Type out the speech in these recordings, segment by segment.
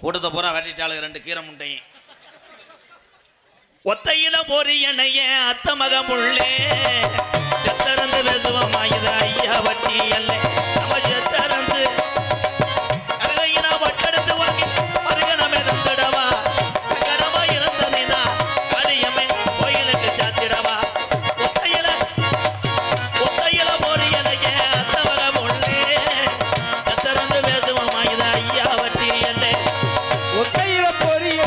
கூட்டத்தை பூரா வெட்டிட்டாளுங்க 2 கீரை முண்டையும். ஒத்தையில பொரியனைய அத்த மகமுள்ளே செத்தறந்து பேசுவோமா இது ஐயா வட்டி அல்ல நம்ம செத்தறந்து அருகையினா வட்டெடுத்து வாங்கி மருகனமே தந்துடவா கடமா இருந்ததுனா காரியமே கோயிலுக்கு சாத்திடவா ஒத்தையில பொரியனைய அத்த மகமுள்ளே செத்தறந்து பேசுவோமா இது ஐயா வட்டி அல்ல ஒத்தையில பொரிய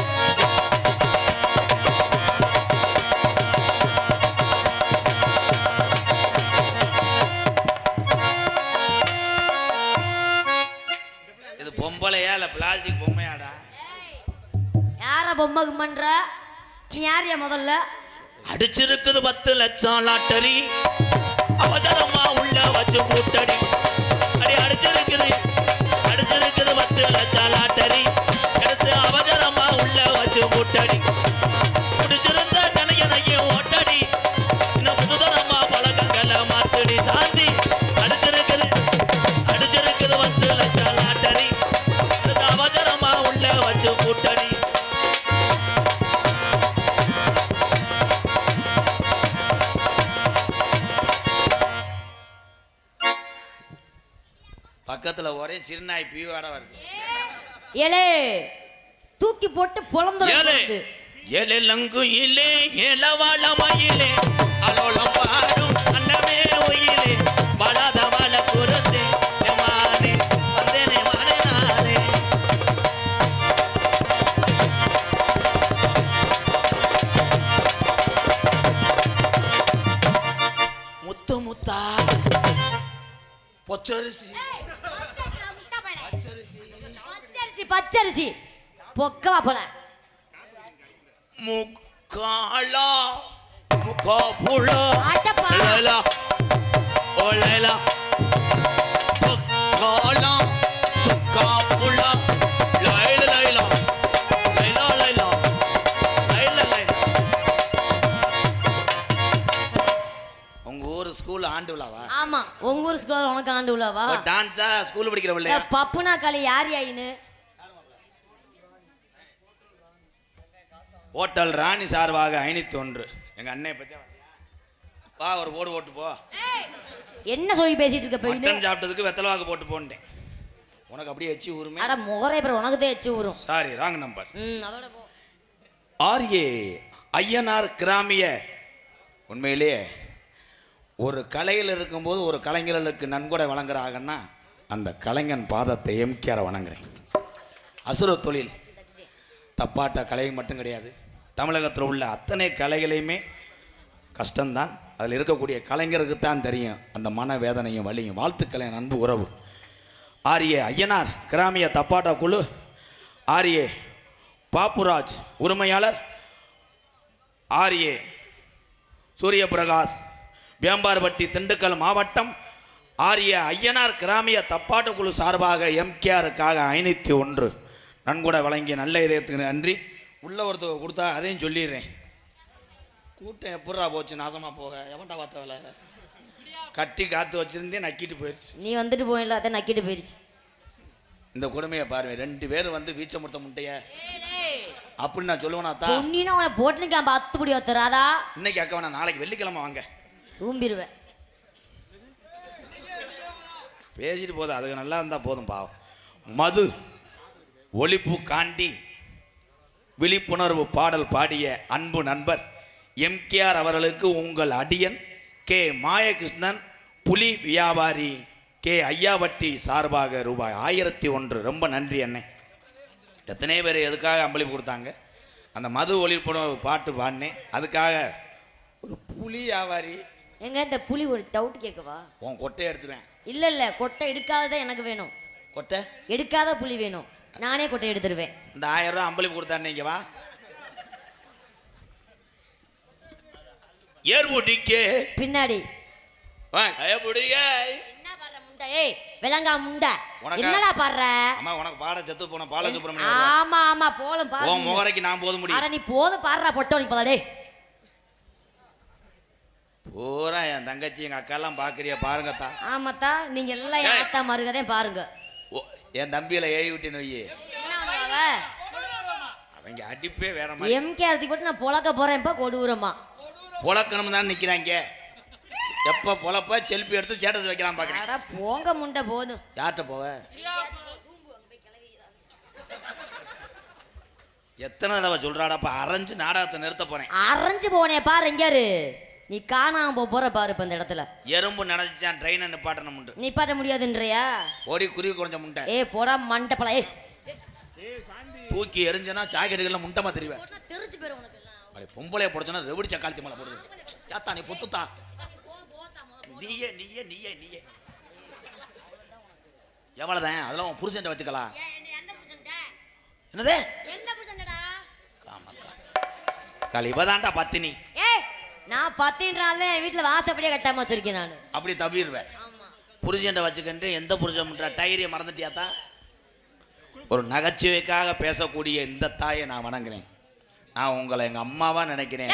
பொம்பளையா இல்ல பிளாஸ்டிக் பொம்மையாடா? யார பொம்மை பண்ற நீ? யாரையா முதல்ல? அடிச்சிருக்குது 10 லட்சம் லாட்டரி அவசரமா உள்ள வச்சு கூட்டடி அடி அடிச்சிருக்குது 10 லட்சம் லாட்டரி எடுத்து அவசரமா உள்ள வச்சு கூட்டடி குடிச்சிருந்த சனையனையும் ஓட்டடி இன்னும் புதுதரமா பழக்கங்களை மாத்தடி சாந்தி அடிச்சிருக்குது 10 லட்சம் லாட்டரி எடுத்து அவசரமா உள்ள வச்சு கூட்டடி. பக்கத்துல ஒரே சிறுநாய் பீவாட வருது. ஏலே தூக்கி போட்டு பொளந்துறது. ஏலே லங்குயிலே ஏலவாள மயிலே அலோலம் பாடும் அன்னமே ஒயிலே வளாத வாழ குருத்தே மானே வந்தேனே மானே நானே. முத்து முத்தா பொச்சரிசி பச்சரிசி பொக்கவா போல முக்காலா முக்காபுளா ஆட்டப்பா லைலா ஓ லைலா சுக்காலா சுக்காபுளா லைலா லைலா லைலா லைலா லைலா லைலா. உங்க ஊர் ஸ்கூல் ஆண்டு விழாவா? ஆமா உங்க ஊர் ஸ்கூல் உனக்கு ஆண்டு விழாவா? டான்ஸா ஸ்கூல் படிக்கிற பிள்ளையா? பப்புனா காலி யார் யாயின்னு ஹோட்டல் ராணி சார்பாக 501 எங்க அண்ணே பத்தி வா ஒரு போடு போட்டு போ. என்ன சொல்லி பேசிட்டு இருக்க? போய் மட்டன் சாப்பிட்டதுக்கு வெத்தலவாக்கு போட்டு போண்டேன். உனக்கு அப்படியே எச்சி ஊருமே. அட முகரே அப்புறம் உனக்கு தான் எச்சி ஊரும். Sorry wrong number. அதோட போ. ஆர்ஏ ஐயனார் கிராமிய உண்மையிலேயே ஒரு கலையில் இருக்கும்போது ஒரு கலைஞர்களுக்கு நன்கொடை வழங்குறாங்கன்னா அந்த கலைஞன் பாதத்தை எம்கேஆரை வணங்குறேன். அசுர தொழில் தப்பாட்ட கலை மட்டும் கிடையாது, தமிழகத்தில் உள்ள அத்தனை கலைகளையுமே கஷ்டம்தான். அதில் இருக்கக்கூடிய கலைஞருக்கு தான் தெரியும் அந்த மன வேதனையும் வலியும். வாழ்த்துக்களை அன்பு உறவு. ஆர்ஏ ஐயனார் கிராமிய தப்பாட்டா குழு, ஆர்ஏ பாப்புராஜ் உரிமையாளர், ஆர்ஏ சூரியபிரகாஷ் வேம்பார்பட்டி திண்டுக்கல் மாவட்டம், ஆர்ஏ ஐயனார் கிராமிய தப்பாட்ட குழு சார்பாக எம்கேஆருக்காக 501 நன்கொடை வழங்கிய நல்ல இதயத்துக்கு நன்றி. உள்ள ஒருத்தர் கொடுத்தா அதையும் சொல்லிடுறேன். கூட்டம் எப்படா போச்சு நாசமாக போக? எவன்டா பார்த்த வேலை? கட்டி காத்து வச்சிருந்தே நக்கிட்டு போயிடுச்சு. நீ வந்துட்டு போயிடல, அதை நக்கிட்டு போயிடுச்சு. இந்த கொடுமையை பாருங்க, 2 பேர் வந்து வீச்ச முடுத்த முட்டைய அப்படின்னு நான் சொல்லுவேனா? தான் சொன்னீங்கன்னா உன போட்டுன்னு கேம்ப அத்துப்படி வத்துறாதா? இன்னைக்கு அக்க வேணா, நாளைக்கு வெள்ளிக்கிழமை வாங்க சூம்பிடுவேன். பேசிட்டு போதும், அதுக்கு நல்லா இருந்தால் போதும். பாவம். மது ஒழிப்பு காண்டி விழிப்புணர்வு பாடல் பாடிய அன்பு நண்பர் எம்கேஆர் அவர்களுக்கு உங்கள் அடியன் கே மாயகிருஷ்ணன் புலி வியாபாரி கே ஐயாவட்டி சார்பாக ரூபாய் 1001. ரொம்ப நன்றி அண்ணே. எத்தனை பேர் எதுக்காக அம்பளிப்பு கொடுத்தாங்க? அந்த மது ஒழிப்புணர்வு பாட்டு பாடினேன், அதுக்காக ஒரு புலி வியாபாரி. எங்க இந்த புலி ஒரு டவுட் கேட்கவா? உன் கொட்டையை எடுத்துருவேன். இல்ல கொட்டை எடுக்காததான் எனக்கு வேணும். கொட்டை எடுக்காத புலி வேணும், நானே கொட்டை எடுத்துருவேன். இந்த 1000 ரூபா அம்பளிப்பு கொடுத்தாருன்னு இங்க வா. ஏர்முடிக்கே பின்னாடி என்ன பாடுற முண்டை? ஏய் விலங்கா முண்டை, என்னடா பாடுற? அம்மா உனக்கு பாட செத்து போன பாலசுப்ரமணியம். ஆமா ஆமா போலும் பாடு. உன் முகரைக்கு நான் போத முடியும். அட நீ போது பாடுறா பொட்டோனி போதா. டேய் பூரா என் தங்கச்சி எங்க அக்கா எல்லாம் பாக்குறியா? பாருங்கத்தா. ஆமாத்தா, நீங்க எல்லாம் ஏத்தா மருகதே பாருங்க. என் தம்பியில ஏறி விட்டு நோய். என்ன அவ அவங்க அடிப்பே வேற மாதிரி. எம்கேஆர் போட்டு நான் பொழக்க போறேன்ப்பா கொடூரமா. பொழக்கணும் தான் நிக்கிறாங்க. எப்ப பொழப்ப செல்ஃபி எடுத்து ஸ்டேட்டஸ் வைக்கலாம் பாக்குறேன். அட போங்க முண்டை போதும். யார்கிட்ட போவ? எத்தனை தடவை சொல்றாடாப்பா அரைஞ்சு நாடகத்தை நிறுத்த போறேன். அரைஞ்சு போனே பாரு எங்கேயாரு நீ காணாம போற பாரு இப்ப இந்த இடத்துல. எறும்பு நினைச்சான் ட்ரெயினை நிப்பாட்டணும் உண்டு. நிப்பாட்ட முடியாதுன்றியா? ஓடி குருவி குறைஞ்ச முண்டை. ஏ போடா மண்டப்பல. ஏ தூக்கி எரிஞ்சனா சாக்கெட்டுகள்ல முண்டமா தெரிவேன். தெரிஞ்சு போயிரு உனக்கு எல்லாம். பொம்பளைய போடுச்சனா ரெவடி சக்காலத்தி மேல போடுது. யாத்தா நீ புத்துத்தா. நீயே நீயே நீயே நீயே எவ்வளவுதான் அதெல்லாம் உன் புருஷன்ட்ட வச்சுக்கலாம். என்னது காலி இப்பதான்டா பத்தினி. ஏய் நான் பத்தின்றால வீட்டுல வாசப்படியே கட்டாம வச்சிருக்கேன் நான். அப்படி தவிர்வேன். புருஷன்ட்ட வச்சுக்கிட்டு எந்த புருஷன் டைரிய மறந்துட்டியாத்தா? ஒரு நகைச்சுவைக்காக பேசக்கூடிய இந்த தாயை நான் வணங்குறேன். நான் உங்களை எங்க அம்மாவா நினைக்கிறேன்.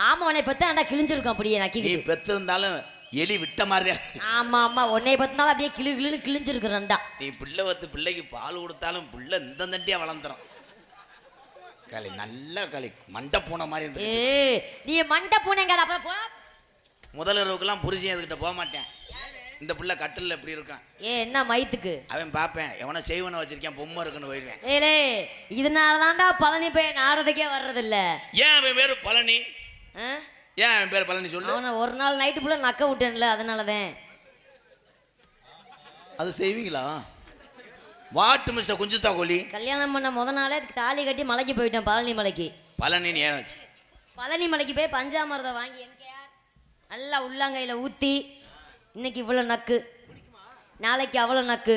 ஆமா உன்னை பத்தி நான் கிழிஞ்சிருக்கோம் அப்படியே நான் நீ பெத்து இருந்தாலும் எலி விட்ட மாதிரியா. ஆமா ஆமா உன்னை பத்தினாலும் அப்படியே கிளு கிளுன்னு கிழிஞ்சிருக்கிறேன்டா. நீ பிள்ளை வத்து பிள்ளைக்கு பால் கொடுத்தாலும் பிள்ளை இந்த தண்டியா வளர்ந்துடும். களி நல்ல களி மண்டை பூனை மாதிரி இருந்து. ஏய் நீ மண்டை பூனைங்க அப்புறம் போ. முதல் இரவுக்கெல்லாம் புருஷன் எதுக்கிட்ட போக மாட்டேன். இந்த பிள்ளை கட்டில் எப்படி இருக்கான்? ஏ என்ன மயித்துக்கு அவன் பார்ப்பேன் எவனை செய்வனை வச்சிருக்கேன் பொம்மை இருக்குன்னு போயிடுவேன். ஏலே இதனாலதான்டா பழனி போய் நாடகத்துக்கே வர்றதில்ல. ஏன் அவன் பேரு பழனி? ஏன் அவன் பேர் பழனி சொல்லு. அவனை ஒரு நாள் நைட்டு ஃபுல்லாக நக்க விட்டேன்ல அதனாலதான். அது செய்வீங்களா? வாட்டு மிஸ்டர் குஞ்சுத்தா கோழி கல்யாணம் பண்ண முத நாளே தாலி கட்டி மலைக்கு போயிட்டேன். பழனி மலைக்கு. பழனி ஏன்? பழனி மலைக்கு போய் பஞ்சாமிரதம் வாங்கி எம்கேஆர் நல்லா உள்ளங்கையில் ஊற்றி இன்னைக்கு இவ்வளோ நக்கு நாளைக்கு அவ்வளோ நக்கு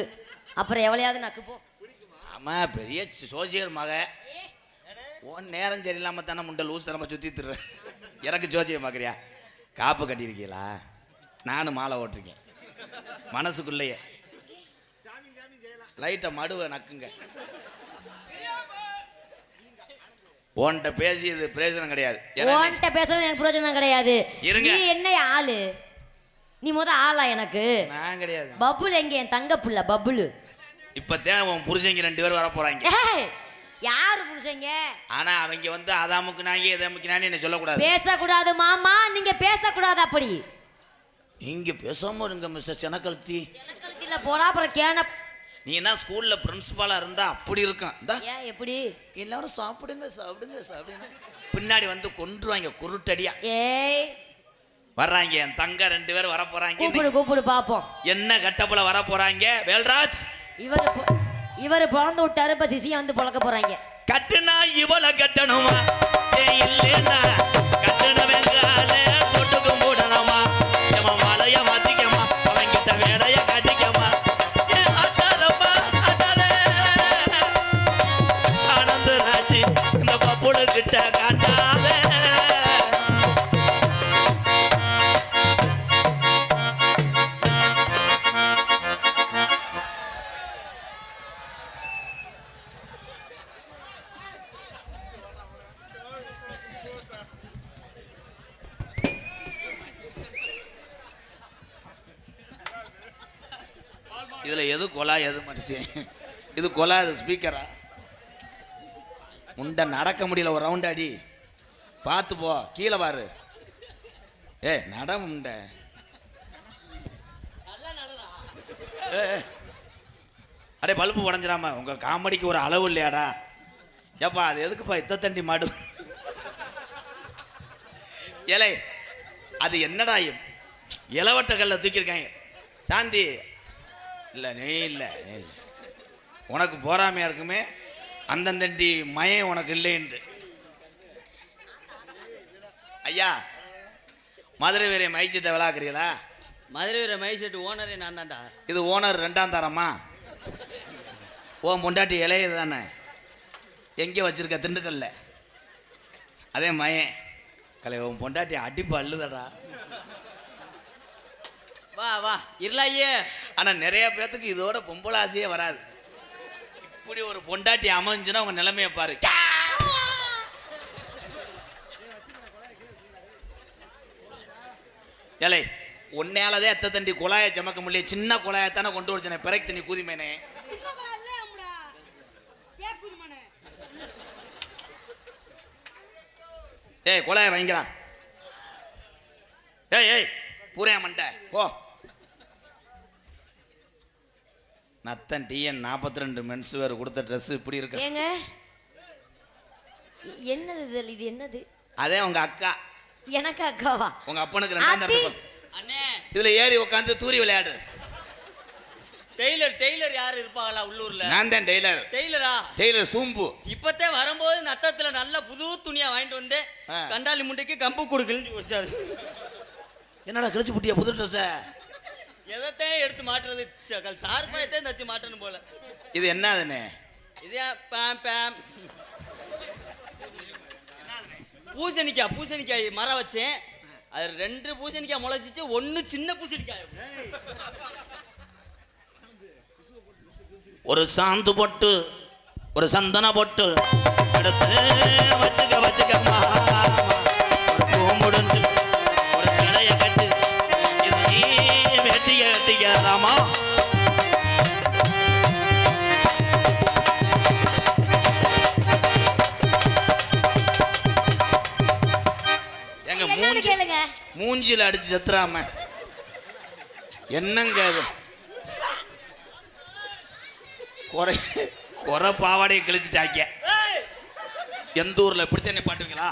அப்புறம் எவ்வளையாவது நக்கு போ. ஆமாம் பெரிய சோசியர் மக. ஓன் நேரம் சரியில்லாமல் தானே முண்டை லூஸ் தரமா சுற்றி திடுறேன். எனக்கு ஜோசியம் பார்க்குறியா? காப்பு கட்டியிருக்கீங்களா? நானும் மாலை ஓட்டிருக்கேன் மனசுக்குள்ளேயே. லைட்டை மடுவை நக்குங்க. ஓன்ட்ட பேசியது பிரயோஜனம் கிடையாது. ஓன்ட்ட பேசணும் எனக்கு பிரயோஜனம் கிடையாது. இருங்க. நீ என்ன ஆளு? நீ முத ஆளா எனக்கு? நான் கிடையாது. பப்புள் எங்க? என் தங்க புள்ள பப்புளு. இப்பதான் உன் புருஷங்க 2 பேர் வர போறாங்க. யாரு புருஷங்க? ஆனா அவங்க வந்து அதாமுக்கு நாங்க எதாமுக்கு நானே என்ன சொல்லக்கூடாது. பேசக்கூடாது மாமா. நீங்க பேசக்கூடாது. அப்படி நீங்க பேசாம இருங்க மிஸ்டர் செனக்கல்தி. செனக்கல்தில போடா அப்புறம் கேன. நீ என்ன ஸ்கூல்ல பிரின்சிபாலா இருந்தா அப்படி இருக்கும். ஏன் எப்படி? எல்லாரும் சாப்பிடுங்க சாப்பிடுங்க சாப்பிடுங்க பின்னாடி வந்து கொன்றுவாங்க குருட்டடியா. ஏய் வர்றாங்க என் தங்க 2 பேர் வர போறாங்க. கூப்பிடு கூப்பிடு பாப்போம். என்ன கட்டப்புல வர போறாங்க? வேல்ராஜ் இவரு பிறந்து விட்டாரு. இப்ப சிசிய வந்து பொழக்க போறாங்க. கட்டுனா இவள கட்டணுமா? இல்லைன்னா கட்டண வெங்கால தொட்டுக்கும் போடணுமா? ஏமா மலைய மாத்திக்கமா அவங்கிட்ட வேலைய காட்டிக்கமா. ஆனந்த ராஜி இந்த பப்புடு கிட்ட காட்டாத. இதுல எது கொலா எது மனுஷன்? இது கொலா இது ஸ்பீக்கரா? முண்டை நடக்க முடியல. ஒரு ரவுண்ட் அடி பார்த்து போ. கீழே பாரு. ஏ நட முண்டை. அடே பல்பு உடஞ்சிடாம. உங்க காமெடிக்கு ஒரு அளவு இல்லையாடா? ஏப்பா அது எதுக்குப்பா இத்த தண்டி மாடு? இலை அது என்னடா இலவட்ட கல்ல தூக்கியிருக்காங்க. சாந்தி இல்லை நீ இல்லை உனக்கு போறாமையா இருக்குமே அந்தந்தண்டி மயம் உனக்கு இல்லைன்று. ஐயா மதுரை வீர மைச்சீட்டை விளாக்குறீங்களா? மதுரை வீர மைசெட் ஓனரே நான் தான்டா. இது ஓனர் 2ஆம் தரமா? ஓ பொண்டாட்டி இலையது தானே? எங்கே வச்சிருக்க? திண்டுக்கல்ல. அதே மயன் கலை உன் பொண்டாட்டி அடிப்பு அள்ளுதடா. வா வா இருளாயே. ஆனால் நிறைய பேர்த்துக்கு இதோட பொம்பளை ஆசையே வராது. இப்படி ஒரு பொண்டாட்டி அமைஞ்சுன்னா உங்க நிலைமையை பாரு. ஏலை உன்னையாலதே எத்த தண்டி குழாயை சமக்க முடியல. சின்ன குழாயத்தானே கொண்டு வச்சனே பிறகு தண்ணி கூதிமேனே. ஏய் கொலைய வைங்கிறா. ஏய் ஏய் பூரையா மண்டை ஓ. நத்தன் டிஎன் 42 மென்ஸ் வேறு கொடுத்த ட்ரெஸ் இப்படி இருக்கு. ஏங்க என்னது இது என்னது? அதே உங்க அக்கா. எனக்கு அக்காவா? உங்க அப்பனுக்கு ரெண்டாம் ஆத்தி. தரப்பு. அண்ணே இதுல ஏறி உட்காந்து தூரி விளையாடு. டெய்லர் யாரு இருப்பாங்களா உள்ளூர்ல? நான் தான் டெய்லர். டெய்லரா? டெய்லர் சூம்பு. இப்பத்தே வரும்போது நத்தத்துல நல்ல புது துணியா வாங்கிட்டு வந்து கண்டாலி முண்டைக்கு கம்பு கொடுக்கலன்னு வச்சாரு. என்னடா கிழிச்சு புட்டியா புது ட்ரெஸ்? எதைத்தான் எடுத்து மாட்டுறது? தார்பாயத்தையும் தச்சு மாட்டணும் போல. இது என்னதுன்னு? இதே பேம் பேம் பூசணிக்காய் மரம் வச்சேன். அது 2 பூசணிக்காய் முளைச்சிச்சு, 1 சின்ன பூசணிக்காய். ஒரு சாந்து பொட்டு ஒரு சந்தன பொட்டு எடுத்து வச்சுக்க மாமா. ஒரு பூ முடிஞ்சு ஒரு கிளைய கட்டு இது நீ வெட்டிக்க ராமா. எங்க என்னன்னு கேளுங்க. மூஞ்சில அடிச்சு செத்துறாம என்னங்க அது? குறை பாவாடையை கிழிச்சிட்டாக்க. எந்த ஊர்ல இப்படித்தான் நிப்பாட்டுவீங்களா?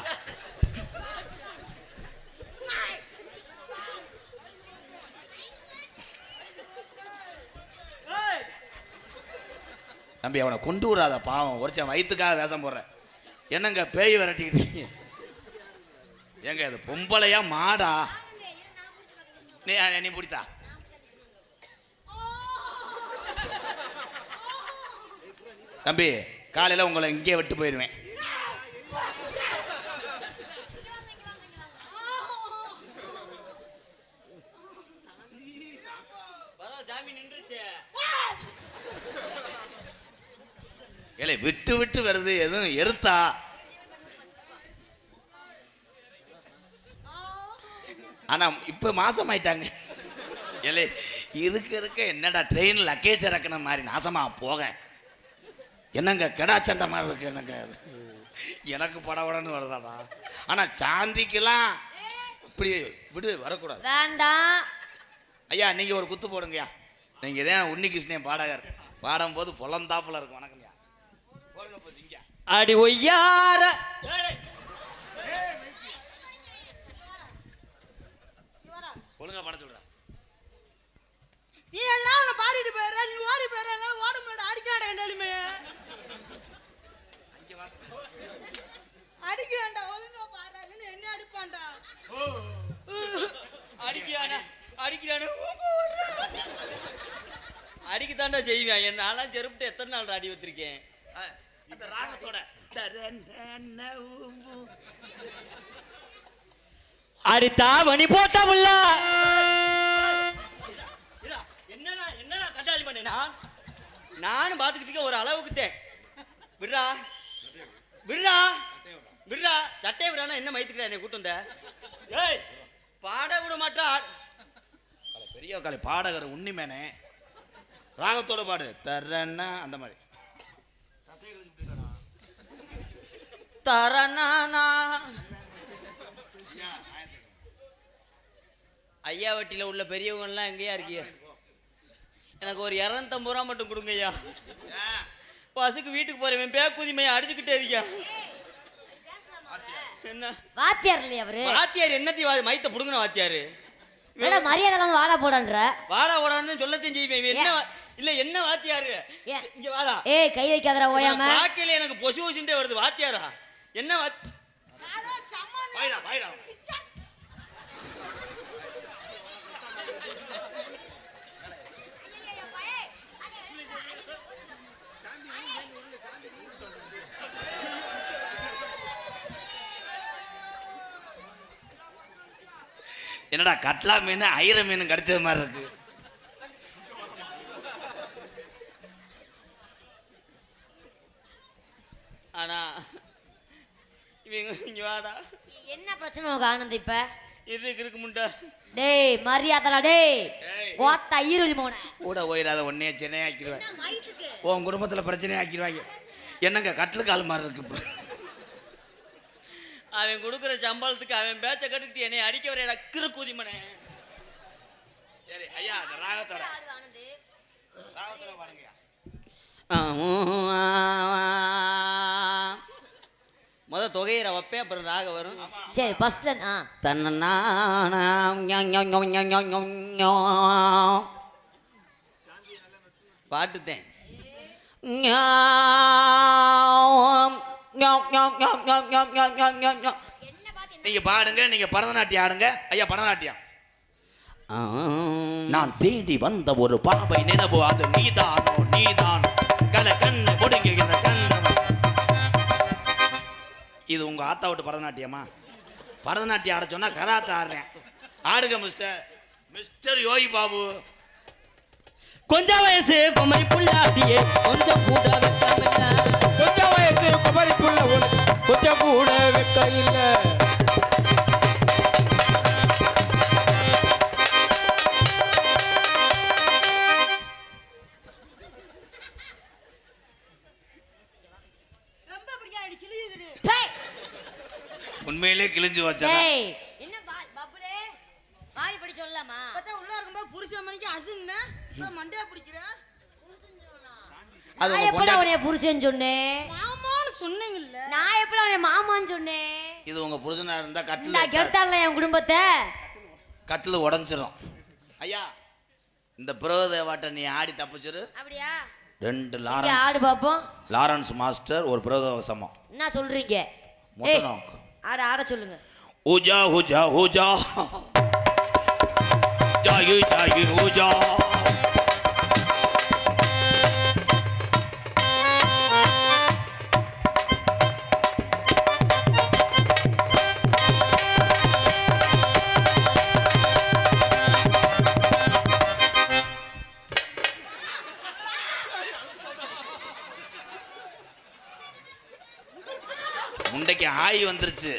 தம்பி அவனை கொண்டு வராத பாவம். ஒருச்சன் வயிற்றுக்காக வேஷம் போடுற. என்னங்க பேய் விரட்டிக்கிட்டு? ஏங்க அது பொம்பளையா மாடா? நீ பிடித்தா? தம்பி காலையில் உங்களை இங்கே விட்டு போயிடுவேன். ஏலே விட்டு வருது எதுவும் எருத்தா? ஆனா இப்ப மாசம் ஆயிட்டாங்க. ஏலே இருக்க என்னடா ட்ரெயின் லக்கேஜ் இறக்குன மாதிரி நாசமா போக. என்னங்க கெடா சண்டை மாதிரி இருக்கு. என்னங்க எனக்கு படபடன்னு வருதாடா. ஆனா சாந்திக்கெல்லாம் இப்படி விடு வரக்கூடாது. வேண்டாம் ஐயா நீங்க ஒரு குத்து போடுங்கய்யா. நீங்க தான் உன்னிகிருஷ்ணன் பாடகர். பாடும்போது பொலந்தாப்புல இருக்கும். வணக்கம்யா. போடுங்க போச்சுங்க. அடி ஒய்யார ஒழுங்கா பாட சொல்றேன். நீ எதனா உன்னை பாடிட்டு போயிடுற, நீ ஓடி போயிடுற, என்னால ஓட முடியாது. அடிக்காண்டா என்றாலுமே அடிக்கிறான்டா. ஒழுங்கா பாடுறா, இல்லைன்னு என்ன அடிப்பான்டா. அடிக்கத்தாண்டா செய்வேன். என்னாலாம் செருப்பிட்டு எத்தனை நாள் அடி வச்சிருக்கேன். அந்த ராகத்தோட அடித்தா மணி போட்ட முல்ல. என்னடா கட்டாளி பண்ண நானும் பார்த்துக்கிட்டு ஒரு அளவுக்குட்டேன். விடுறா சட்டையை விடானா என்ன மயத்துக்கிறா என்னை கூட்டு வந்த? ஏய் பாட விட மாட்டா. பெரிய காலை பாடகர் உன்னிமேனே ராகத்தோட பாடு தரன்னா அந்த மாதிரி. தரணா ஐயா வட்டியில் உள்ள பெரியவங்கலாம் எங்கேயா இருக்கீங்க? எனக்கு ஒரு 250 ரூபா மட்டும் கொடுங்க ஐயா. பசுக்கு வீட்டுக்கு போறேன். பேக்குதி மையம் அடிச்சுக்கிட்டே இருக்கியா? என்ன வாத்தியார் இல்லையா அவரு? வாத்தியார் என்னத்தி மைத்த புடுங்கின வாத்தியாரு? மேடம் மரியாதை இல்லாம வாடா போடான்ற. வாடா போடான்னு சொல்லத்தையும் செய்வேன். என்ன இல்ல என்ன வாத்தியாரு? இங்க வாடா. ஏய் கை வைக்காதடா ஓயாம. பாக்கையில எனக்கு பொசு பொசுண்டே வருது. வாத்தியாரா என்ன என்னடா கட்லா மீன் ஐர மீன் கடிச்சது மாதிரி இருக்கு. ஆனா இவங்க இங்க வாடா. என்ன பிரச்சனை உனக்கு ஆனந்த் இப்ப? இருக்கு முண்டா. டேய் மரியாதைடா டேய். ஓத்தா ஈரொலி மோனே. கூட போயிடாத ஒன்னே சென்னை ஆக்கிடுவேன். உன் குடும்பத்துல பிரச்சனை ஆக்கிடுவாங்க. என்னங்க கட்லு கால் மாதிரி இருக்கு. அவன் கொடுக்குற சம்பளத்துக்கு அவன் பேச்ச கட்டுக்கிட்டு என்னை அடிக்க வர டக்குரு கூதிமனே. சரி ஐயா, அந்த ராகத்தோட ராகத்தோட பாருங்கய்யா. முத தொகையிற வைப்பேன், அப்புறம் ராக வரும். சரி ஃபர்ஸ்ட்ல தன்னா பாட்டுத்தேன். நீங்க பாடுங்க, நீங்க பரதநாட்டியம் ஆடுங்க ஐயா. பரதநாட்டியம். நான் தேடி வந்த ஒரு பாவை நினைவு, அது நீதானோ நீதான் கல கண்ணு முடிங்குகிற கண்ணு. இது உங்க ஆத்தா விட்டு பரதநாட்டியமா? பரதநாட்டியம் ஆட சொன்னா கராத்தே ஆடுறேன். ஆடுங்க மிஸ்டர் மிஸ்டர் யோகி பாபு. கொஞ்சம் வயசு குமரி புள்ளாட்டியே கொஞ்சம் கூட வெக்காம, கொஞ்சம் வயசு குமரி புள்ள கொஞ்சம் கூட வெக்க இல்ல. ரொம்ப அப்படியா அடி கிழியுது. உண்மையிலே கிழிஞ்சு வச்சா. டேய் என்ன பப்புலே வாய் படி சொல்லலாமா? பார்த்தா உள்ள இருக்கும்போது புருஷன் மணிக்கு அது என்ன மண்டையா பிடிக்கிற? அது நான் உங்க எப்படா பொண்டாட்டி. உன்னைய புருஷன் சொன்னேன்? மாமான்னு சொன்னீங்கல்ல. நான் எப்படா உன்னைய மாமான்னு சொன்னேன்? இது உங்க புருஷனா இருந்தா இந்த கட்டில் கெடுத்தால என் குடும்பத்தை. கட்டில் உடஞ்சிரும் ஐயா. இந்த பிரபுதேவாட்ட நீ ஆடி தப்பிச்சிரு. அப்படியா? 2 இங்க லாரன்ஸ் ஆடு பாப்போம். லாரன்ஸ் மாஸ்டர் ஒரு பிரபுதேவ சமம். என்ன சொல்றீங்க? மொட்டை ஏய், நோக்கு. ஆட சொல்லுங்க. உஜா உஜா உஜா ஜாயு ஜாயு உஜா. முண்டைக்கு ஆய் வந்துருச்சு.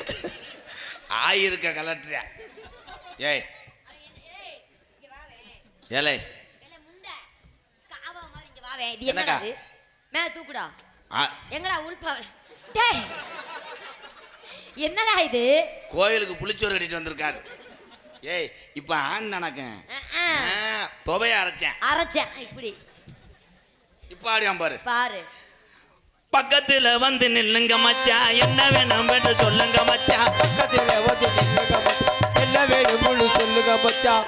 ஆய் இருக்க கலட்டுறியா? ஏய் ஏலே இது என்னடா இது? மேல தூக்குடா. எங்கடா உள்பா? டேய் என்னடா இது? கோயிலுக்கு புளிச்சோறு கட்டிட்டு வந்திருக்காரு. ஏய் இப்ப ஆண் நடக்கேன் தொகையை அரைச்சேன். அரைச்சேன் இப்படி. இப்ப ஆடியான் பாரு. பாரு. பக்கத்துல வந்து நில்லுங்க மச்சான், என்ன வேணும் என்று சொல்லுங்க மச்சான். பக்கத்துல வந்து நில்லுங்க மச்சான், என்ன வேணும் முழு சொல்லுங்க மச்சான்.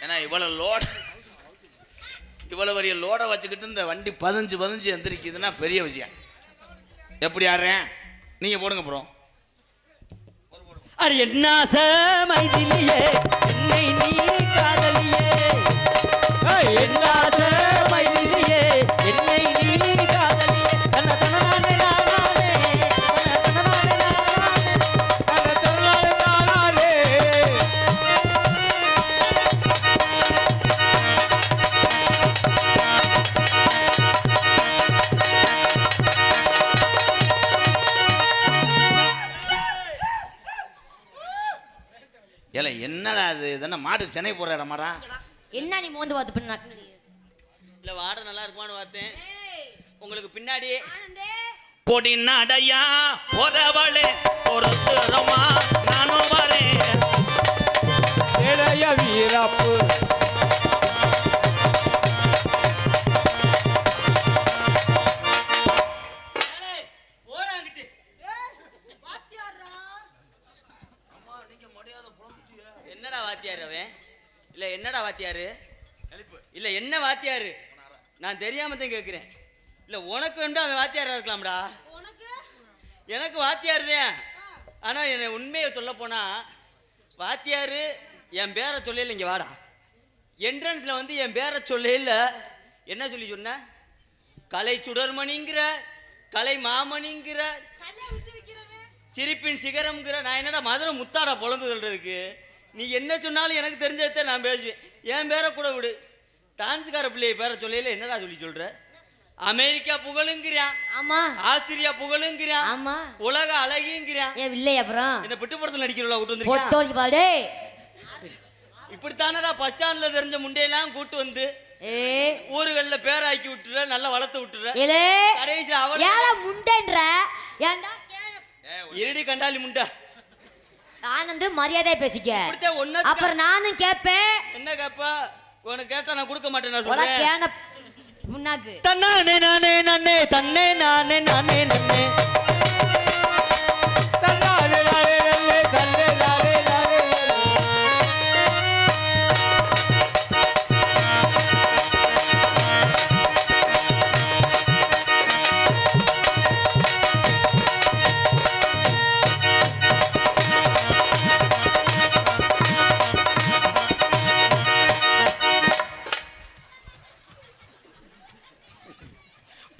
ஏன்னா இவ்வளவு பெரிய லோடை வச்சுக்கிட்டு இந்த வண்டி 15 எந்திரிக்குதுன்னா பெரிய விஷயம். எப்படி ஆடுறேன் நீங்க போடுங்க ப்ரோ. அरे என்ன மைதிலியே என்னை நீ காதலியே, என்ன மைதிலியே என்னை நீ காதலியே, தன தனனானே நானே தன தனனானே நானே. ஏல என்னடா அது? இதென்ன மாட்டுக்கு சென்னை போடுற இடமாடா? என்ன நீ மோந்து பார்த்து பண்ண நக்குனடி? இல்ல வாட நல்லா இருக்குமான்னு பார்த்தேன். உங்களுக்கு பின்னாடியே பொடி நடையா போறவளே பொறுத்துறமா நானும் வரேன். இளைய வீரப்பு ஓடாங்கிட்டு வாத்தியாரா. என்னடா வாத்தியாரு அவன்? இல்ல என்னடா வாத்தியாரு? இல்ல என்ன வாத்தியாரு? நான் தெரியாம தான் கேட்கிறேன். இல்ல உனக்கு வேண்டாம் அவன் வாத்தியாரா இருக்கலாம்டா. உனக்கு எனக்கு வாத்தியார் தான். ஆனா என்னை உண்மையை சொல்ல போனா வாத்தியாரு என் பேரை சொல்லல. இங்க வாடா. என்ட்ரன்ஸ்ல வந்து என் பேரை சொல்லல. என்ன சொல்லி சொன்ன? கலை சுடர்மணிங்கிற, கலை மாமணிங்கிற, கல்லை விட்டு வைக்கிறவன். சிரிப்பின் சிகரம்ங்கிற. நான் என்னடா மதுரை முத்தாடா பொழந்து சொல்றதுக்கு? நீ என்ன சொன்னாலும் எனக்கு தெரிஞ்சதை நான் பேசுவேன். என் பேரை கூட விடு. டான்ஸுக்கார பிள்ளைய பேரை சொல்லையில என்னடா சொல்ற? அமெரிக்கா புகழுங்கிறான், ஆமா ஆஸ்திரியா புகழுங்கிறான், ஆமா உலக அழகிங்கிறான். ஏன் இல்லை அப்புறம் என்ன பிட்டு படத்தில் நடிக்கிறவளா கூட்டு வந்திருக்கா? பொத்தோடி பாடே இப்படித்தானடா பஸ் ஸ்டாண்ட்ல தெரிஞ்ச முண்டையெல்லாம் கூட்டு வந்து ஊருகளில் பேராக்கி விட்டுற, நல்லா வளர்த்து விட்டுற. ஏலே கடைசி அவள் ஏல முண்டேன்ற ஏன்டா இருடி கண்டாலி முண்டா. ஆனந்து மரியாதை பேசிக்க. இப்படித்தான் ஒண்ணு. அப்புறம் நானும் கேட்பேன். என்ன கேப்பா? உனக்கு கேட்டா நான் கொடுக்க மாட்டேன். நான் போடா சொல்றேன். கேன புண்ணாக்கு. தன்னானே நானே நானே தன்னே நானே நானே நானே தன்னாலே நானே நானே தன்னே நானே நானே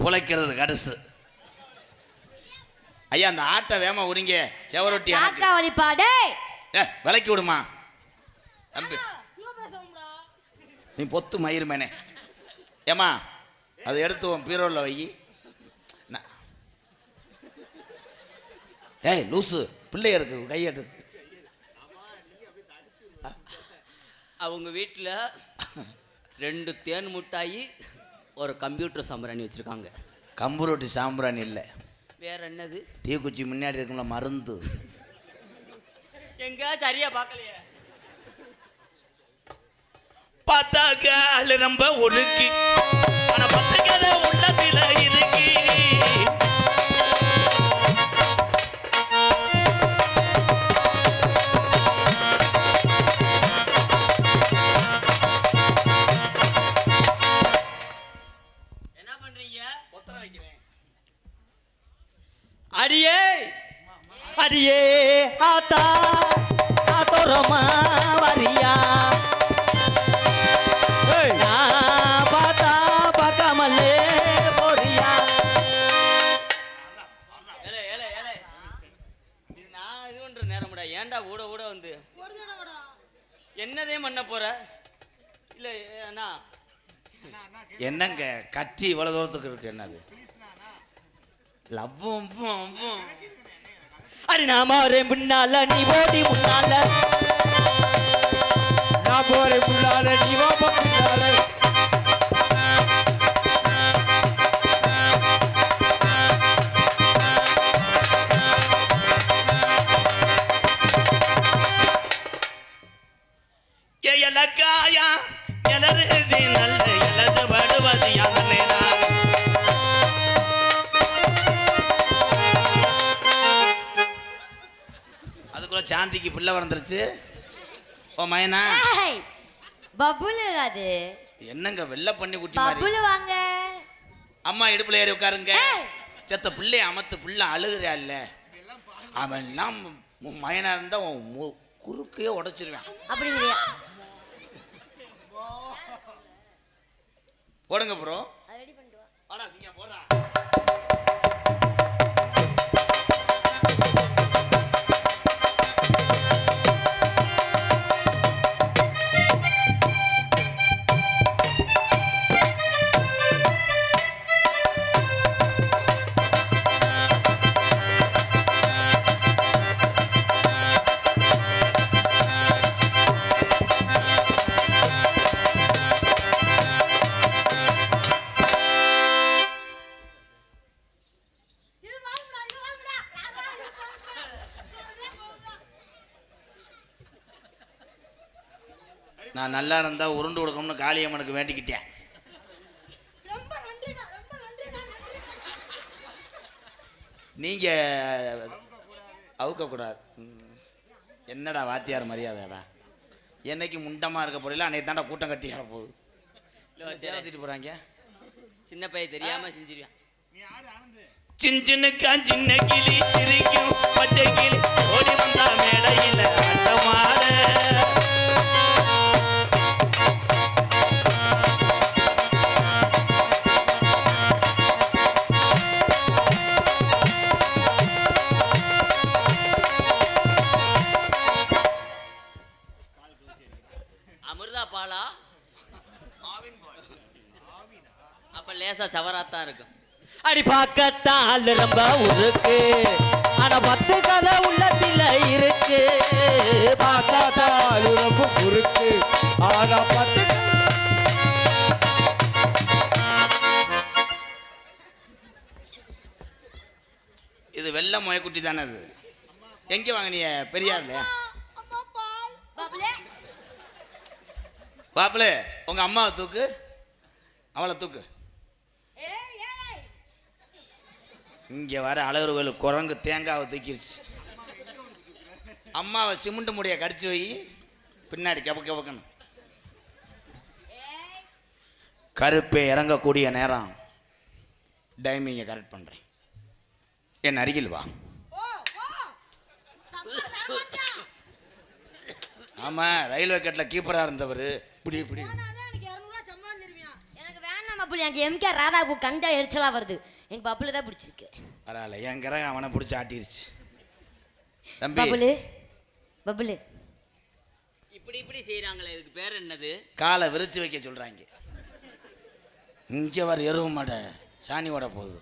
புழைக்கிறது கடுசு. ஐயா அந்த ஆட்டை வேமா உரிங்க. செவரொட்டி காக்கா வழிபாடே விலைக்கு விடுமா தம்பி. சிவபிரசவம்டா. நீ பொத்து மயிர் மேனே. ஏமா அதை எடுத்து உன் பீரோவில் வை. ஏய் லூசு பிள்ளைய இருக்கு கையெடு. அவங்க வீட்டில் 2 தேன் முட்டாயி, ஒரு கம்ப்யூட்டர் சாம்பிராணி வச்சுருக்காங்க. கம்பு ரொட்டி சாம்பிராணி இல்லை, வேற என்னது? தீக்குச்சி முன்னாடி இருக்கும்ல மருந்து. எங்க சரியா பார்க்கலையே. பார்த்தாக்க ரொம்ப ஒழுக்கி ஆனா பத்துக்கதை உள்ளத்தில இருக்கு. என்ன பண்றீங்க? ஒத்தரம் வைக்கிறேன். அடியே அடியே ஆத்தா ஆத்தோரமா வரியா நான் பார்த்தா பார்க்காமலே போறியா? இது நான் இது பண்ற நேரம்டா. ஏன்டா ஊட ஊட வந்து ஒரு தடவைடா. என்னதே பண்ண போற? இல்ல அண்ணா என்னங்க கத்தி இவ்வளவு தூரத்துக்கு இருக்கு? என்னது லவ்வும் அடி நான் மாறேன் முன்னால நீ ஓடி முன்னால நான் போறேன் முன்னால நீ வா பின்னால. எலக்காயா எலருசி நல்ல எலது படுவதியா நல்லேனா. அதுக்குள்ள சாந்திக்கு பிள்ளை வளர்ந்துருச்சு. ஓ மயனா ஏய் பப்புலு அது. என்னங்க வெள்ளை பண்ணி குட்டி மாதிரி. பப்புலு வாங்க. அம்மா இடுப்புல ஏறி உட்காருங்க. ஏய். செத்த பிள்ளைய அமத்து பிள்ளை அழுகுறா இல்ல. அவன் எல்லாம் மயனா இருந்தா குறுக்கையே உடைச்சிருவேன். அப்படிங்கறியா? போடுங்க ப்ரோ. ரெடி பண்ணிட்டு வா. வாடா சிங்க போடா. இது வாங்குடா, இது வாங்குடா. ராதா, இது வாங்குடா. அப்படியே போகுடா. நான் நல்லா இருந்தா உருண்டு கொடுக்கணும்னு காளியம்மனுக்கு வேண்டிக்கிட்டேன். ரொம்ப நன்றிடா, ரொம்ப நன்றிடா, நன்றி. நீங்க அவுக்கக்கூடாது. என்னடா வாத்தியார் மரியாதைடா. என்னைக்கு முண்டமா இருக்க போறீங்களா அன்னைக்கு தாண்டா கூட்டம் கட்டி ஏற போகுது. தேவத்திட்டு போறாங்க. சின்ன பையன் தெரியாம செஞ்சிருவான். சின்னுக்கா சின்ன கிளி சிரிக்கும் பச்சை கிளி ஓடி வந்தா மேடையில ஆட்டமாட. அடி பார்க்கத்தான் ரொம்ப உருக்கு ஆனா 10 கதை உள்ளத்தில இருக்கு. பார்த்தாதால் ரொம்ப குறுக்கு ஆனா 10 இது வெள்ளை முயக்குட்டி தானே அது. எங்க வாங்கினிய? பெரியார் இல்லையா? அம்மா பால். பாபுலே பாப்புல உங்க அம்மாவை தூக்கு, அவளை தூக்கு. ஏய் ஏய். இங்க வர அழகர்கள் குரங்கு தேங்காவை தூக்கிருச்சு. அம்மாவை சிமெண்ட் முடிய கடிச்சு வை, பின்னாடி கபக்க கபக்கணும். கருப்பே இறங்கக்கூடிய நேரம் டைமிங்கை கரெக்ட் பண்ணுறேன். என் அருகில் வா. ஓ ஓ. தப்பா தரமாட்டியா? ஆமாம், ரயில்வே கேட்டில் கீப்பராக இருந்தவர். இப்படி இப்படி போனாதான் எனக்கு 200 ரூபாய் சம்பளம் தருவியா? எனக்கு வேணாம் பப்புல. எனக்கு எம்கே ராதா கஞ்சா எரிச்சலா வருது. எனக்கு பப்புல தான் பிடிச்சிருக்கு. பரவாயில்ல, என் கிரகம் அவனை பிடிச்சி ஆட்டிருச்சு. தம்பி பப்புலு பப்புலு இப்படி செய்யறாங்களே, இதுக்கு பேர் என்னது? காலை விரிச்சு வைக்க சொல்கிறாங்க. இங்கே வர எருவு மாட சாணி ஓட போகுது.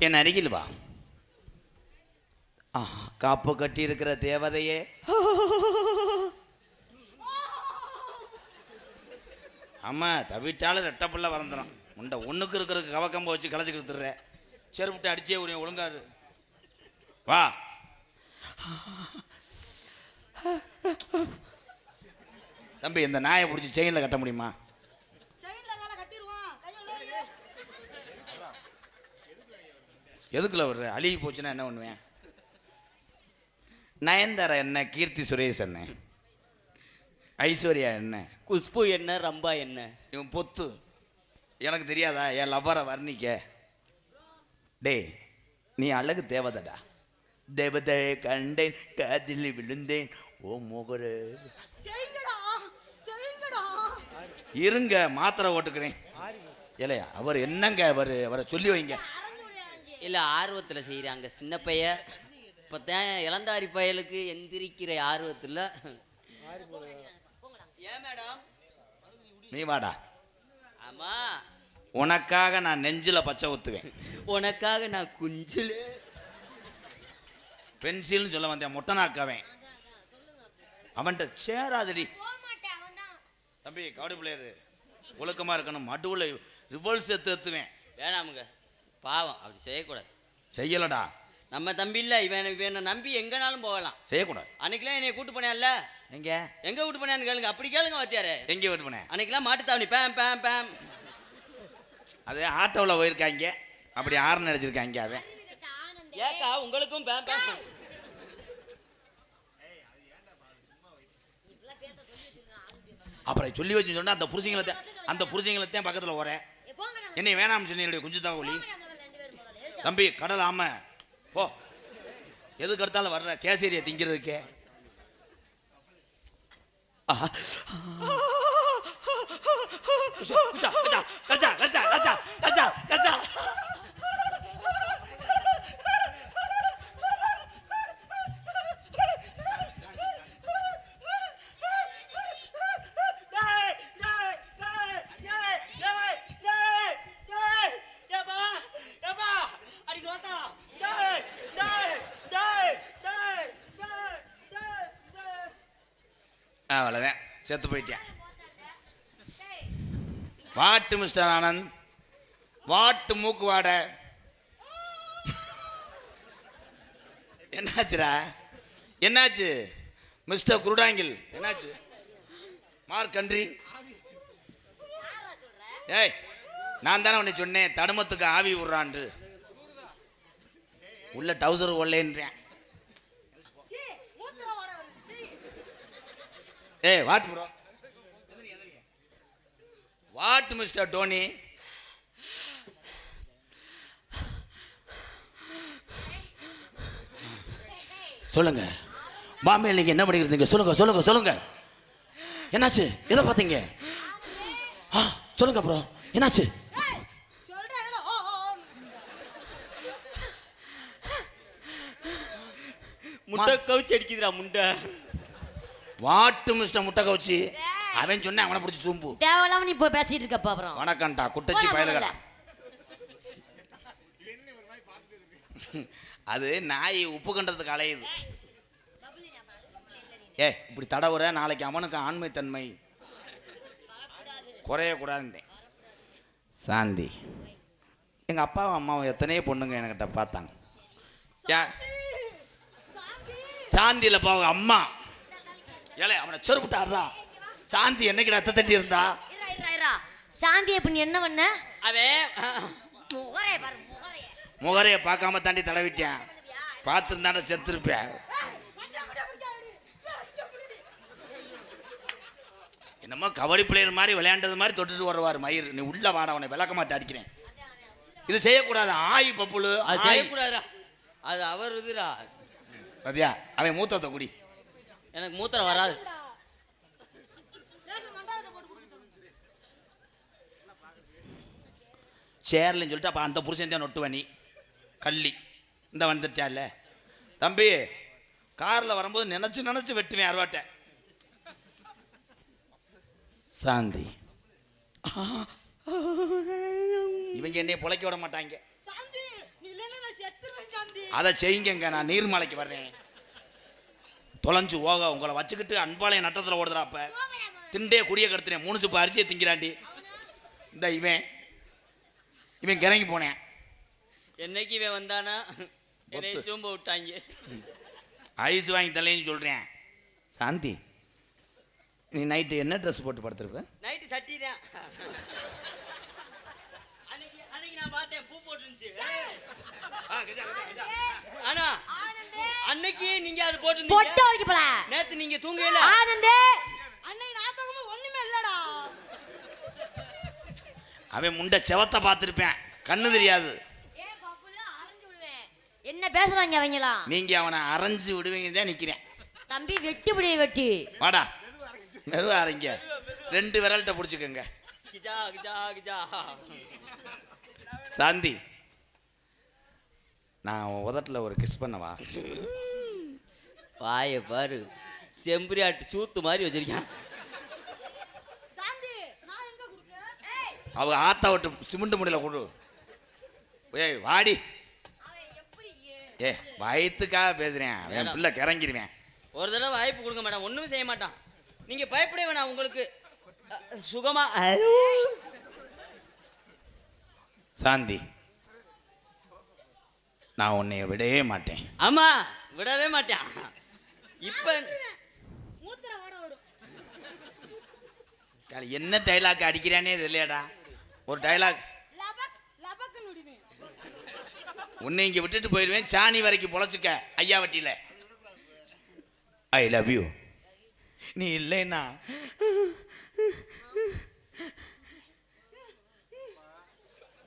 என் அருகில் வா. காப்பு கட்டி இருக்கிற தேவதையே, ஆமா தவிட்டாலும் ரெட்டப்புள்ள வரந்துடும். உண்டை ஒன்றுக்கு இருக்கிறதுக்கு கவக்கம்ப வச்சு கலைச்சி கொடுத்துட்ற. செருப்புட்டு அடிச்சே உரிய ஒழுங்காரு. வா. தம்பி, இந்த நாயை பிடிச்சி செயினில் கட்ட முடியுமா? செயின்ல தான கட்டிடுவான். கையை விடு. எதுக்குள்ள வர்ற? அழுகி போச்சுன்னா என்ன பண்ணுவேன்? நயன்தாரா என்ன, கீர்த்தி சுரேஷ் என்ன, ஐஸ்வர்யா என்ன, குஷ்பு என்ன, ரம்பா என்ன? இவன் பொத்து. எனக்கு தெரியாதா என் லவ்வரை வர்ணிக்க? டேய், நீ அழகு தேவதடா. தேவதை கண்டேன், காதில் விழுந்தேன், ஓ மோகரே. செய்யுங்கடா. செய்யுங்கடா. இருங்க, மாத்திரை ஓட்டுக்கிறேன். இல்லையா அவர் என்னங்க, அவரை சொல்லி வைங்க. இல்ல ஆர்வத்துல செய்யறாங்க. சின்ன பைய இப்பதான் இளந்தாரி பயலுக்கு எந்திரிக்கிற ஆர்வத்துல. ஏன் மேடம்? நீ வாடா. ஆமா, உனக்காக நான் நெஞ்சில பச்சை ஊத்துவேன். உனக்காக நான் குஞ்சில பென்சில்னு சொல்ல வந்தேன். மொட்டை நாக்காவேன். அவன்கிட்ட சேராதடி. தம்பி, கபடி பிளேயரு ஒழுக்கமா இருக்கணும். மடுவில் ரிவர்ஸ் எத்துவேன். வேணாமுங்க, பாவம். அப்படி செய்யக்கூடாது. செய்யலடா. நம்ம தம்பி இல்ல, இவனை நம்பி எங்கனாலும் போகலாம். செய்யக்கூடாது. அன்னைக்கெல்லாம் என்னைய கூட்டு போனியால, எங்க கூட்டு போனியான்னு கேளுங்க. அப்படி கேளுங்க வாத்தியாரே. எங்கே விட்டு போனேன்? அன்னைக்கெல்லாம் மாட்டுத்தாவணி பேம் பேம் பேம். அது ஆட்டோவில் போயிருக்காங்க. அப்படி ஆறுன்னு அடிச்சிருக்காங்க. அவன் ஏக்கா உங்களுக்கும் பேம் பேம். அப்புறம் சொல்லி வச்சு சொன்னா அந்த புருஷங்களை பக்கத்தில் ஓரேன். என்னை வேணாம்னு சொன்னீங்க குஞ்சு தாவலி. தம்பி, கடல் ஆம போ. எதுக்கு எடுத்தாலும் வர்ற கேசரியை திங்கிறதுக்கே. அவ்வளோதான், செத்து போயிட்டேன். வாட்டு மிஸ்டர் ஆனந்த், வாட்டு மூக்கு வாட. என்னாச்சுடா? என்னாச்சு மிஸ்டர் குருடாங்கில்? என்னாச்சு மார்க் கன்றி? ஏய், நான் தானே உன்னை சொன்னேன் தடுமத்துக்கு ஆவி விடுறான். உள்ள டவுசர் ஒல்லேன்றேன். ஏய், what bro, what mister Dhoni? சொல்லுங்க, பாம்பே நீங்க என்ன பண்ணிக்கிறீங்க? சொல்லுங்க. என்னாச்சு? எதை பார்த்தீங்க? சொல்லுங்க ப்ரோ, என்னாச்சு? முட்டை கவுச்சி அடிக்குதுடா முண்டை. வாட்டு மிஸ்டர் முட்டை கவுச்சி. அவன் சொன்ன அவனை பிடிச்சி சூம்பு. தேவையில்லாம நீ இப்போ பேசிட்டு இருக்கப்பா. அப்புறம் வணக்கம்டா குட்டச்சி பயலுகளா. அது நாய் உப்பு கண்டதுக்கு அலையுது. ஏ இப்படி தடவுற நாளைக்கு அவனுக்கு ஆண்மைத்தன்மை குறையக்கூடாதுன்றேன். சாந்தி எங்கள் அப்பாவும் அம்மாவும் எத்தனையோ பொண்ணுங்க என்கிட்ட பார்த்தாங்க. ஏன் சாந்தியில் அவங்க அம்மா ஏலே அவனை செருப்புட்டாடுறா. சாந்தி என்னைக்கு ரத்த தட்டி இருந்தா? சாந்தி அப்படி என்ன பண்ண? முகரைய பார்க்காம தாண்டி தலைவிட்டேன். பார்த்துருந்தாண்ட செத்துருப்பேன். என்னமோ கபடி பிளேயர் மாதிரி விளையாண்டது மாதிரி தொட்டுட்டு வருவார் மயிர். நீ உள்ள வாட, அவனை விளக்க மாட்டே அடிக்கிறேன். இது செய்யக்கூடாது. ஆயி பப்புளு அது செய்யக்கூடாதா? அது அவர் இதுடா. பத்தியா அவன் மூத்தத்தை குடி. எனக்கு மூத்திரம் வராது. சேர்லன்னு சொல்லிட்டு அப்போ அந்த புருஷன் தான் நொட்டுவ நீ கள்ளி இந்த வந்துட்டால. தம்பி காரில் வரும்போது நினச்சி வெட்டுவேன் அருவாட்டை. சாந்தி இவங்க என்னைய பொழைக்க விட மாட்டாங்க. அதை செய்யுங்க. நான் நீர்மலைக்கு வர்றேன். தொலைஞ்சு ஓக உங்களை வச்சுக்கிட்டு அன்பாளையம் நட்டத்தில் ஓடுறாப்ப திண்டே குடிய கடுத்துறேன். 3 சுப்பு அரிசியை திங்கிறாண்டி. இந்த இவன் கிறங்கி போனேன். என்னைக்கு இவன் வந்தானா என்னை சூம்ப விட்டாங்க. ஐஸ் வாங்கி தலைன்னு சொல்கிறேன். சாந்தி நீ நைட்டு என்ன ட்ரெஸ் போட்டு படுத்துருப்ப? நைட்டு சட்டி தான். அன்னைக்கு நான் பார்த்தேன் பூ போட்டுருந்துச்சு. ஆனா அன்னைக்கு நீங்க அது போட்டு நேத்து நீங்க தூங்கல. ஆனந்தே அன்னைக்கு நான் தூங்கும்போது ஒண்ணுமே இல்லடா. அவன் முண்டை செவத்தை பார்த்துருப்பேன். கண்ணு தெரியாது. என்ன பேசுறாங்க அவங்களாம்? நீங்க அவனை அரைஞ்சு விடுவீங்க தான் நிக்கிறேன். தம்பி வெட்டி பிடிய வெட்டி வாடா மெதுவா அரைங்க. 2 விரல்கிட்ட பிடிச்சிக்கோங்க. சாந்தி நான் உதட்டில் ஒரு கிஸ் பண்ணவா? வாய பாரு செம்பரி ஆட்டு சூத்து மாதிரி வச்சிருக்கான். சாந்தி நான் எங்க குடுக்க? அவங்க ஆத்தா விட்டு சிமெண்ட் முடியல கொடு. ஏய் வாடி. ஏ வயிற்றுக்காக பேசுறேன். என் பிள்ளை கிறங்கிருவேன். ஒரு தடவை வாய்ப்பு கொடுங்க மேடம். ஒன்றும் செய்ய மாட்டான். நீங்க பயப்பட வேணாம். உங்களுக்கு சுகமா. சாந்தி நான் உன்னைய விடவே மாட்டேன். ஆமா விடவே மாட்டான். இப்ப மூத்திர ஓட ஓடும். என்ன டைலாக் அடிக்கிறானே இல்லையாடா. ஒரு டைலாக் லபக் லபக்னு விடுவேன். உன்னை இங்கே விட்டுட்டு போயிடுவேன். சாணி வரைக்கும் பொழைச்சிக்க ஐயா வட்டியில். ஐ லவ் யூ. நீ இல்லைன்னா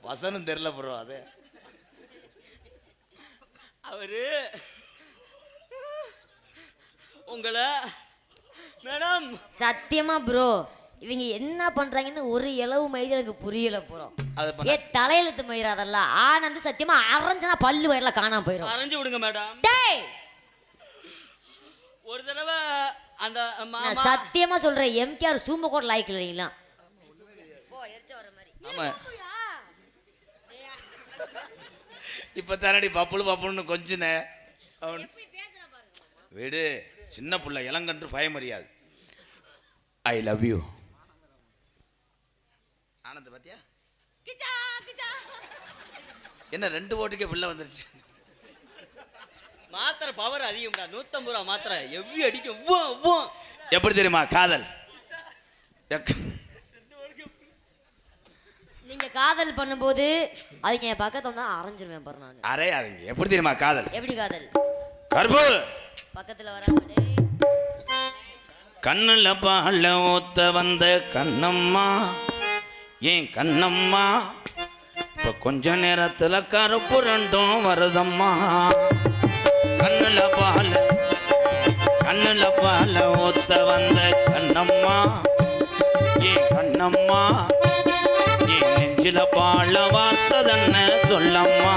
வசனம் தெரியல ப்ரோ. அது அவரு உங்களை மேடம் சத்தியமா ப்ரோ இவங்க என்ன பண்றாங்கன்னு ஒரு இளவு மயிறு எனக்கு புரியல போறோம். அது ஏ தலையெழுத்து மயிறு அதெல்லாம். ஆனந்து சத்தியமா அரைஞ்சனா பல்லு வயர்ல காணாம போயிடும். அரைஞ்சு விடுங்க மேடம். டேய் ஒரு தடவை அந்த நான் சத்தியமா சொல்றேன் எம்கேஆர் சூம்ப கோட் லாய்க்கு இல்லைங்களா? போ எரிச்ச வர மாதிரி. ஆமா இப்போ தானடி பப்புளுன்னு கொஞ்சின அவன் விடு. சின்ன புள்ள இளங்கன்று பயமறியாது. I love you. ஆனந்த் பாத்தியா கிச்சா கிச்சா என்ன 2 ஓட்டுக்கே பிள்ளை வந்துருச்சு. மாத்திரை பவர் அதிகம்டா. 150 ரூபா மாத்திரை எவ்வி அடிக்கும். எப்படி தெரியுமா காதல்? நீங்க காதல் பண்ணும்போது அதுங்க என் பக்கத்துல வந்தா அரைஞ்சிருவேன் பாரு நான். அரையாதீங்க. எப்படி தெரியுமா காதல்? எப்படி காதல்? கருப்பு பக்கத்துல வராம டேய். கண்ணுல பால ஊத்த வந்த கண்ணம்மா ஏன் கண்ணம்மா இப்ப கொஞ்ச நேரத்துல கருப்பு 2ம் வருதம்மா. கண்ணுல பால ஊத்த வந்த கண்ணம்மா ஏன் கண்ணம்மா ஏன் நெஞ்சில பால வார்த்ததன்ன சொல்லம்மா.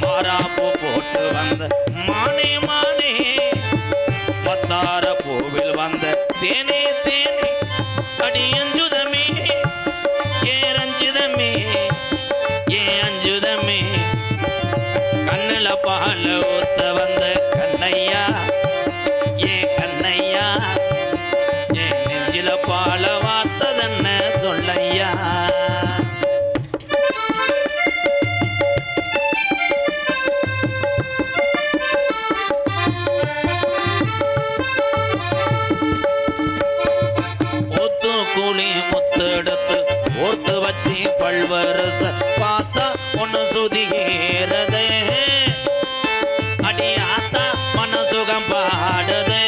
மாறாப்பு போட்டு வந்த மானே மானே மத்தார பூவில் வந்த தேனே தேனே அடி அஞ்சுதமே ஏ ரஞ்சிதமே ஏ அஞ்சுதமே ஒன்று சுதிகிறது அடி ஆத்தா மனசுகம் பாடுது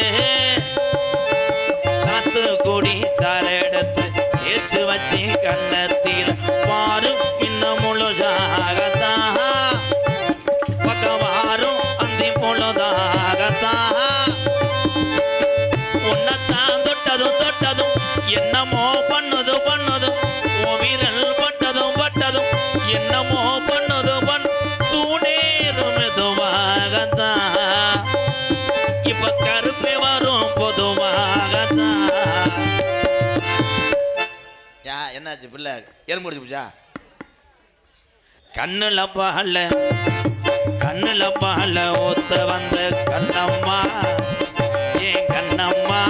சாத்து குடி சாரெடுத்து தேய்ச்சு வச்சு கண்ணத்தில் பாரு இன்னும் முழுசாகத்தான் பக்கவாரும் அந்தி பொழுதாகத்தான் உன்னத்தான் தொட்டதும் தொட்டதும் என்னமோ பண்ணுது பண்ணுது விரல் பட்டதும் பட்டதும் என்னமோ பண்ணுது சூனேறும் மெதுவாகத்தான் இப்ப கருப்பே வரும் பொதுவாகத்தான். என்னாச்சு பிள்ளை எறும்பு முடிச்சு போச்சா? கண்ணுல பால ஊத்த வந்த கண்ணம்மா ஏன் கண்ணம்மா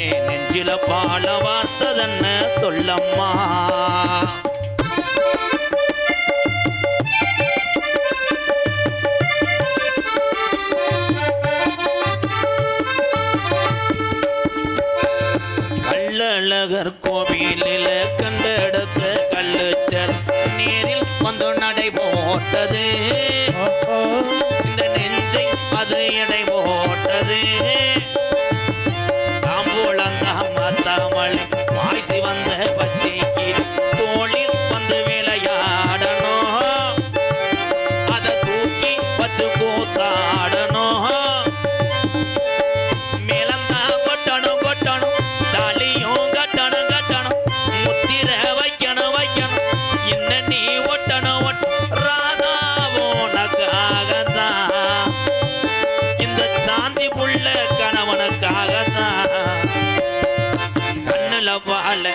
ஏன் நெஞ்சில பால வார்த்ததென்ன சொல்லம்மா. கள்ளழகர் கோவிலில் கண்டெடுத்த கள்ளுச்சல் நேரில் வந்து நடை போட்டது இந்த நெஞ்சை அது எடை போட்டது தாம்பூலந்தாமலை வாய்ச்சி வந்த பச்சைக்கு தோளில் வந்து விளையாடணும் அதை தூக்கி வச்சு கூத்தாடணும் மேலந்தா கொட்டணும் கொட்டணும் தாலியும் கட்டணும் கட்டணும் முத்திர வைக்கணும் வைக்கணும் என்ன நீ ஒட்டணும் ராதாவோ உனக்காகத்தான் இந்த சாந்தி புள்ள கணவனுக்காகத்தான் கண்ணுல பால